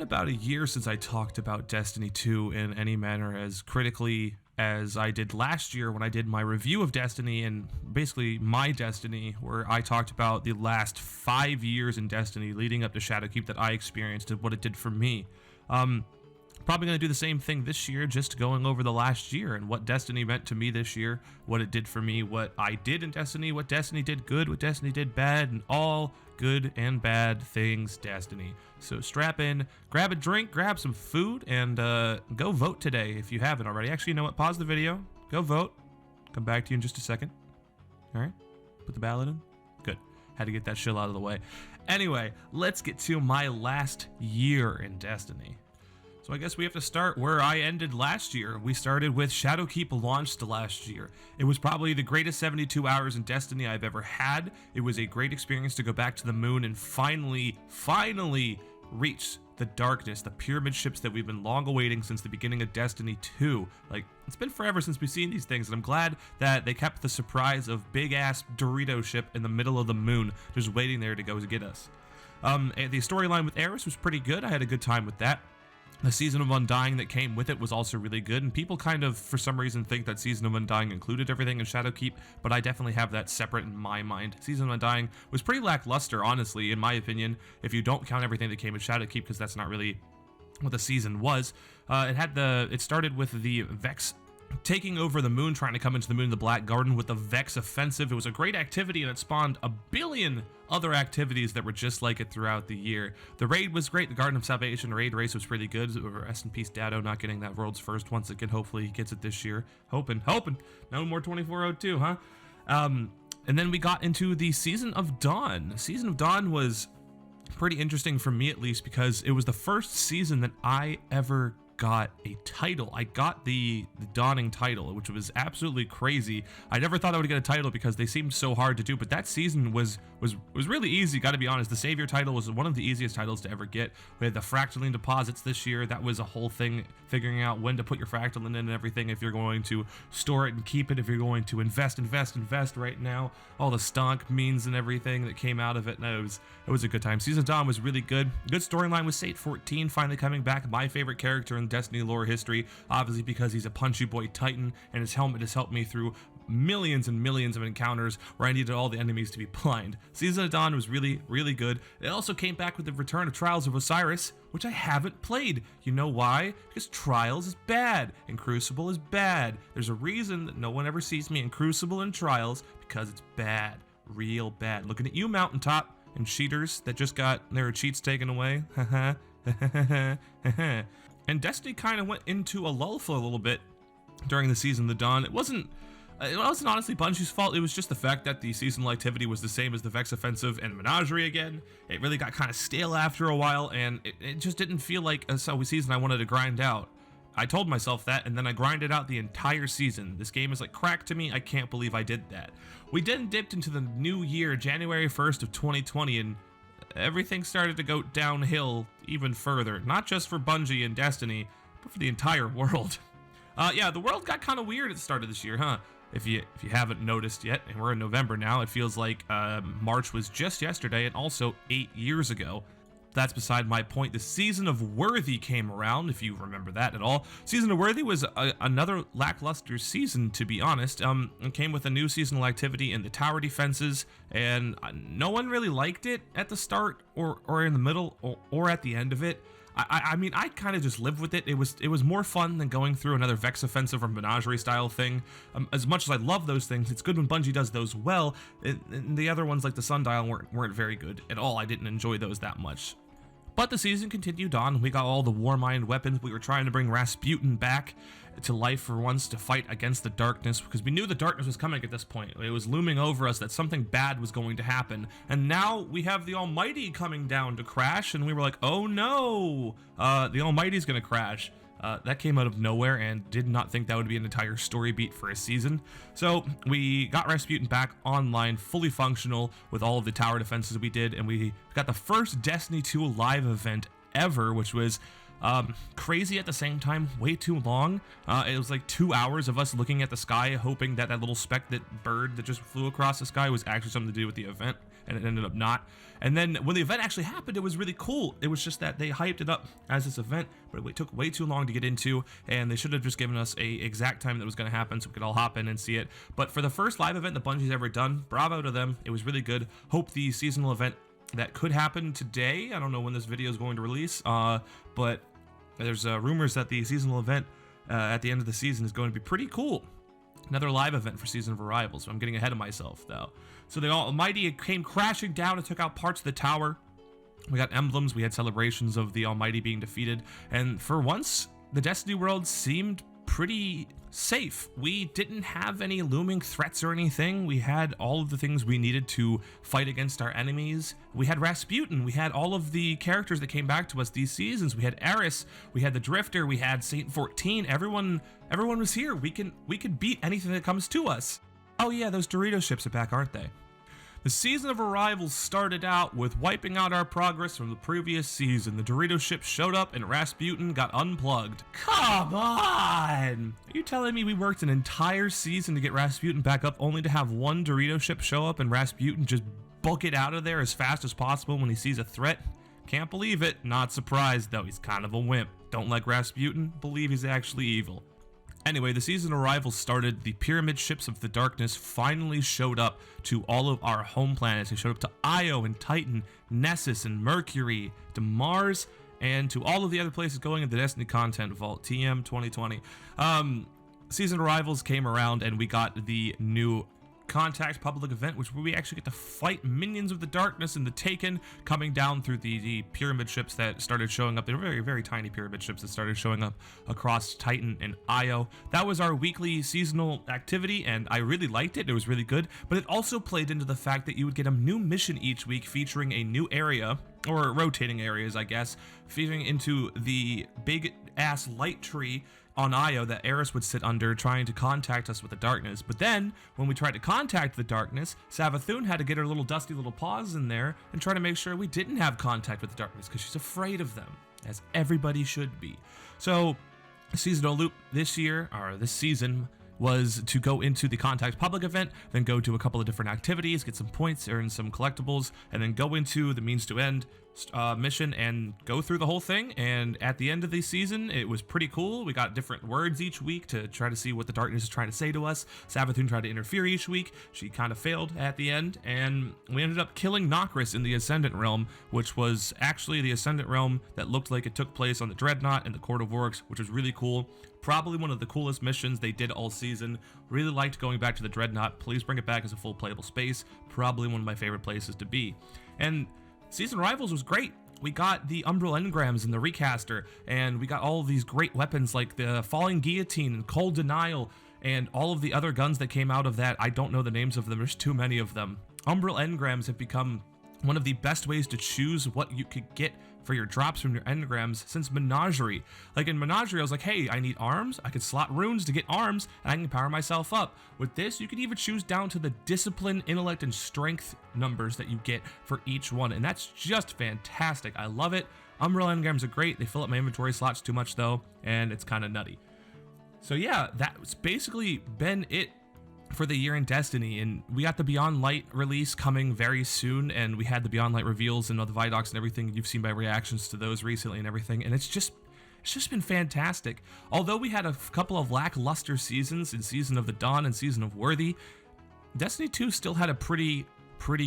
been about a year since I talked about Destiny 2 in any manner as critically as I did last year when I did my review of Destiny and basically my Destiny, where I talked about the last 5 years in Destiny leading up to Shadowkeep that I experienced and what it did for me. Probably going to do the same thing this year, just going over the last year and what Destiny meant to me this year, what it did for me, what I did in Destiny, what Destiny did good, what Destiny did bad, and all good and bad things Destiny. So strap in, grab a drink, grab some food, and go vote today if you haven't already. Actually, you know what? Pause the video, go vote. Come back to you in just a second. All right, put the ballot in. Good. Had to get that shill out of the way. Anyway, let's get to my last year in Destiny. So I guess we have to start where I ended last year. We started with Shadowkeep launched last year. It was probably the greatest 72 hours in Destiny I've ever had. It was a great experience to go back to the moon and finally reach the darkness, the pyramid ships that we've been long awaiting since the beginning of Destiny 2. Like, it's been forever since we've seen these things, and I'm glad that they kept the surprise of big-ass Dorito ship in the middle of the moon just waiting there to go get us. The storyline with Eris was pretty good. I had a good time with that. The Season of Undying that came with it was also really good, and people kind of, for some reason, think that Season of Undying included everything in Shadowkeep, but I definitely have that separate in my mind. Season of Undying was pretty lackluster, honestly, in my opinion, if you don't count everything that came with Shadowkeep, because that's not really what the season was. It started with the Vex taking over the moon, trying to come into the moon in the Black Garden with the Vex Offensive. It was a great activity, and it spawned a billion other activities that were just like it throughout the year. The raid was great. The Garden of Salvation raid race was pretty good. Rest in peace, Dado, not getting that world's first once again. Hopefully he gets it this year. Hoping. No more 2402, huh? And then we got into the Season of Dawn. Season of Dawn was pretty interesting for me, at least, because it was the first season that I ever got a title. I got the Dawning title, which was absolutely crazy. I never thought I would get a title because they seemed so hard to do, but that season was really easy, gotta be honest. The Savior title was one of the easiest titles to ever get. We had the fractaling deposits this year. That was a whole thing, figuring out when to put your fractal in and everything, if you're going to store it and keep it, if you're going to invest right now. All the stonk means and everything that came out of it, and it was a good time. Season of Dawn was really good. Good storyline with Sate 14 finally coming back. My favorite character in Destiny lore history, obviously because he's a punchy boy titan, and his helmet has helped me through millions and millions of encounters where I needed all the enemies to be blind. Season of Dawn was really, really good. It also came back with the return of Trials of Osiris, which I haven't played. You know why? Because Trials is bad, and Crucible is bad. There's a reason that no one ever sees me in Crucible and Trials, because it's bad. Real bad. Looking at you, Mountaintop, and cheaters that just got their cheats taken away. And Destiny kind of went into a lull for a little bit during the Season of the Dawn. It wasn't honestly Bungie's fault. It was just the fact that the seasonal activity was the same as the Vex Offensive and Menagerie again. It really got kind of stale after a while, and it just didn't feel like a season I wanted to grind out. I told myself that, and then I grinded out the entire season. This game is like crack to me. I can't believe I did that. We then dipped into the new year, January 1st of 2020, and everything started to go downhill even further. Not just for Bungie and Destiny, but for the entire world. Yeah, the world got kind of weird at the start of this year, huh? If you haven't noticed yet, and we're in November now, it feels like March was just yesterday and also 8 years ago. That's beside my point. The Season of Worthy came around, if you remember that at all. Season of Worthy was another lackluster season, to be honest. It came with a new seasonal activity in the tower defenses, and no one really liked it at the start or in the middle or at the end of it. I mean, I kind of just lived with it. It was more fun than going through another Vex Offensive or Menagerie style thing. As much as I love those things, it's good when Bungie does those well. And the other ones like the Sundial weren't very good at all. I didn't enjoy those that much. But the season continued on. We got all the Warmind weapons. We were trying to bring Rasputin back to life for once to fight against the darkness, because we knew the darkness was coming at this point. It was looming over us that something bad was going to happen. And now we have the Almighty coming down to crash, and we were like, oh no, the Almighty's gonna crash. That came out of nowhere, and did not think that would be an entire story beat for a season. So we got Rasputin back online, fully functional with all of the tower defenses we did, and we got the first Destiny 2 live event ever, which was crazy at the same time, way too long. It was like 2 hours of us looking at the sky, hoping that little speck, that bird that just flew across the sky, was actually something to do with the event. and it ended up not. And then when the event actually happened, it was really cool. It was just that they hyped it up as this event, but it took way too long to get into, and they should have just given us a exact time that was going to happen so we could all hop in and see it. But for the first live event that Bungie's ever done, bravo to them. It was really good. Hope the seasonal event that could happen today, I don't know when this video is going to release, but there's rumors that the seasonal event at the end of the season is going to be pretty cool. Another live event for Season of Arrival, so I'm getting ahead of myself, though. So the Almighty came crashing down and took out parts of the tower. We got emblems, we had celebrations of the Almighty being defeated, and for once, the Destiny world seemed pretty safe. We didn't have any looming threats or anything. We had all of the things we needed to fight against our enemies. We had Rasputin. We had all of the characters that came back to us these seasons. We had Eris. We had the Drifter. We had Saint 14. Everyone was here. We could beat anything that comes to us. Oh yeah, those Dorito ships are back, aren't they? The Season of Arrival started out with wiping out our progress from the previous season. The Dorito ship showed up and Rasputin got unplugged. Come on! Are you telling me we worked an entire season to get Rasputin back up only to have one Dorito ship show up and Rasputin just book it out of there as fast as possible when he sees a threat? Can't believe it. Not surprised though, he's kind of a wimp. Don't like Rasputin, believe he's actually evil. Anyway, the Season of Arrival started. The pyramid ships of the darkness finally showed up to all of our home planets. They showed up to Io and Titan, Nessus and Mercury, to Mars, and to all of the other places going in the Destiny content vault, TM 2020. Season of Arrivals came around and we got the new Contact public event, which where we actually get to fight minions of the darkness and the Taken coming down through the pyramid ships that started showing up. They were very, very tiny pyramid ships that started showing up across Titan and Io. That was our weekly seasonal activity, and I really liked it. It was really good, but it also played into the fact that you would get a new mission each week featuring a new area, or rotating areas, I guess, feeding into the big ass light tree on Io that Eris would sit under trying to contact us with the darkness. But then, when we tried to contact the darkness, Savathun had to get her little dusty little paws in there and try to make sure we didn't have contact with the darkness because she's afraid of them, as everybody should be. So, the seasonal loop this year, or this season, was to go into the Contact public event, then go to a couple of different activities, get some points, earn some collectibles, and then go into the Means to End mission and go through the whole thing. And at the end of the season, it was pretty cool. We got different words each week to try to see what the darkness is trying to say to us. Savathun tried to interfere each week. She kind of failed at the end, and we ended up killing Nokris in the Ascendant Realm, which was actually the Ascendant Realm that looked like it took place on the Dreadnought and the Court of Orcs, which was really cool. Probably one of the coolest missions they did all season. Really liked going back to the Dreadnought. Please bring it back as a full playable space. Probably one of my favorite places to be. And Season Rivals was great. We got the Umbral Engrams and the Recaster, and we got all of these great weapons like the Falling Guillotine and Cold Denial, and all of the other guns that came out of that. I don't know the names of them. There's too many of them. Umbral Engrams have become one of the best ways to choose what you could get for your drops from your engrams since Menagerie. Like in Menagerie, I was like, hey, I need arms. I could slot runes to get arms, and I can power myself up. With this, you could even choose down to the discipline, intellect, and strength numbers that you get for each one, and that's just fantastic. I love it. Umbral engrams are great. They fill up my inventory slots too much, though, and it's kind of nutty. So yeah, that's basically been it for the year in Destiny, and we got the Beyond Light release coming very soon, and we had the Beyond Light reveals and the Vidocs and everything you've seen by reactions to those recently and everything, and it's just been fantastic. Although we had a couple of lackluster seasons in Season of the Dawn and Season of Worthy, Destiny 2 still had a pretty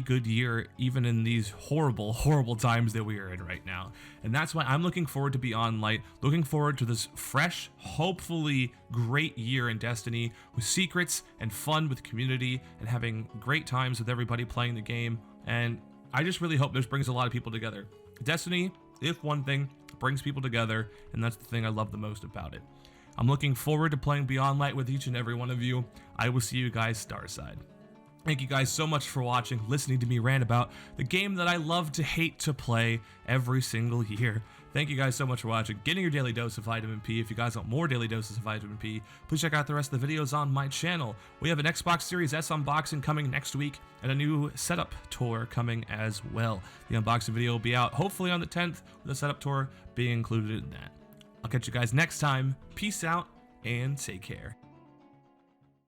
good year, even in these horrible times that we are in right now. And that's why I'm looking forward to Beyond Light, looking forward to this fresh, hopefully great year in Destiny with secrets and fun with community and having great times with everybody playing the game. And I just really hope this brings a lot of people together. Destiny, if one thing, brings people together, and that's the thing I love the most about it. I'm looking forward to playing Beyond Light with each and every one of you. I will see you guys Starside. Thank you guys so much for watching, listening to me rant about the game that I love to hate to play every single year. Thank you guys so much for watching, getting your daily dose of vitamin P. If you guys want more daily doses of vitamin P, please check out the rest of the videos on my channel. We have an Xbox Series S unboxing coming next week, and a new setup tour coming as well. The unboxing video will be out hopefully on the 10th, with the setup tour being included in that. I'll catch you guys next time. Peace out, and take care.